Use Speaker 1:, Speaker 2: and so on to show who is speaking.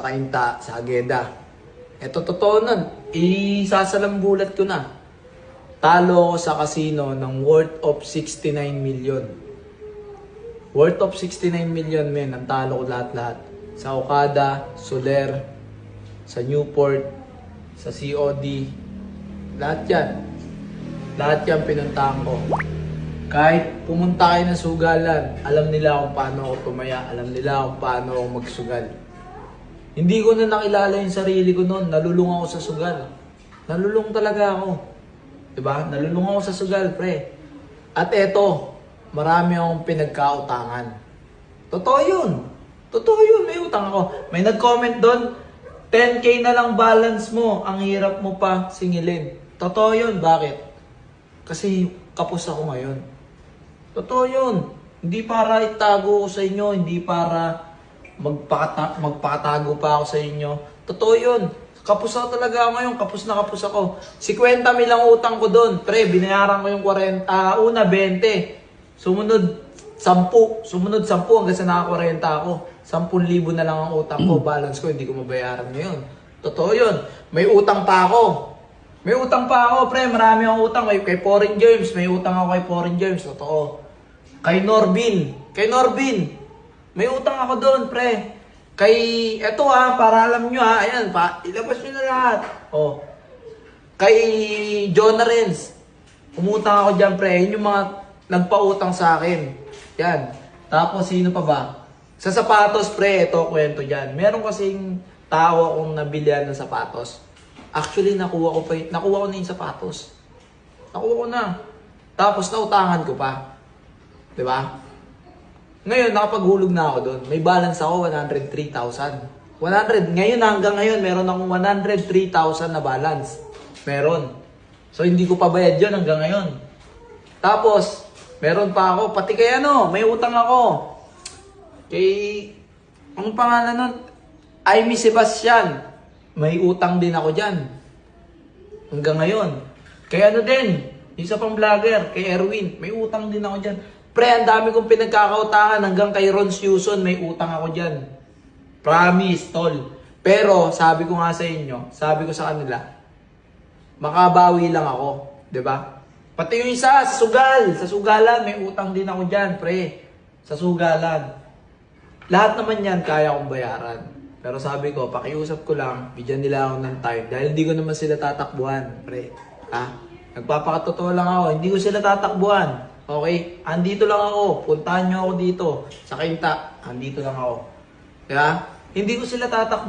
Speaker 1: sa Kainta, sa Ageda. Ito totoo nun. Isasalambulat ko na. Talo ako sa casino ng worth of 69 million. Worth of 69 million, men. Ang talo ko lahat-lahat. Sa Okada, Soler, sa Newport, sa COD. Lahat yan. Lahat yan pinuntahan ko. Kahit pumunta kayo ng sugalan, alam nila kung paano ako tumaya, alam nila kung paano ako magsugal. Hindi ko na nakilala yung sarili ko noon, nalulung ako sa sugal. Nalulung talaga ako. Diba? Nalulung ako sa sugal, pre. At eto, marami akong pinagkautangan. Totoo yun. Totoo yun, may utang ako. May nag-comment doon, 10K na lang balance mo, ang hirap mo pa singilin. Totoo yun, bakit? Kasi kapos ako ngayon. Totoo yun. Hindi para itago ko sa inyo, hindi para magpakatago pa ako sa inyo. Totoo yun. Kapos ako talaga ako ngayon, kapos na kapos ako. 50 mil ang utang ko doon. Pre, binayaran ko yung 40, una 20. Sumunod 10. Sumunod 10 hanggang sa naka-40 ako. 10,000 na lang ang utang ko. Balance ko, hindi ko mabayaran ngayon. Totoo yun. May utang pa ako. May utang pa ako, pre. Marami akong utang. Kay Foreign Germs. May utang ako kay Foreign Germs. Totoo. Kay Norbin. Kay Norbin. May utang ako doon, pre. Kay, eto para alam nyo ayan, ilabas nyo na lahat. Oh. Kay Jonah Renz. Umutang ako dyan, pre. Yun yung mga nagpautang sa akin. Yan. Tapos, sino pa ba? Sa sapatos, pre. Ito, kwento dyan. Meron kasing tao akong nabilihan ng sapatos. Actually, nakuha ko na yung sapatos. Nakuha ko na. Tapos, nautangan ko pa. Diba? Ngayon, nakapaghulog na ako doon. May balance ako, 103,000. Ngayon, hanggang ngayon, meron akong 103,000 na balance. Meron. So, hindi ko pa bayad yun hanggang ngayon. Tapos, meron pa ako, pati kay may utang ako. Kay, ang pangalan nun? Aimee Sebastian. May utang din ako dyan. Hanggang ngayon. Kay din, isa pang vlogger, kay Erwin, may utang din ako dyan. Pre, ang dami kong pinagkakautangan hanggang kay Ron Susan, may utang ako dyan. Promise, tol. Pero, sabi ko nga sa inyo, sabi ko sa kanila, makabawi lang ako. 'Di ba? Pati yung isa, sa sugalan, may utang din ako dyan, pre. Sa sugalan. Lahat naman yan, kaya kong bayaran. Pero sabi ko, pakiusap ko lang, bigyan nila ako ng time. Dahil hindi ko naman sila tatakbuhan, pre. Nagpapakatotoo lang ako, hindi ko sila tatakbuhan. Okay? Andito lang ako. Puntahan nyo ako dito. Sa Kainta, andito lang ako. Diba? Hindi ko sila tatakbuhan.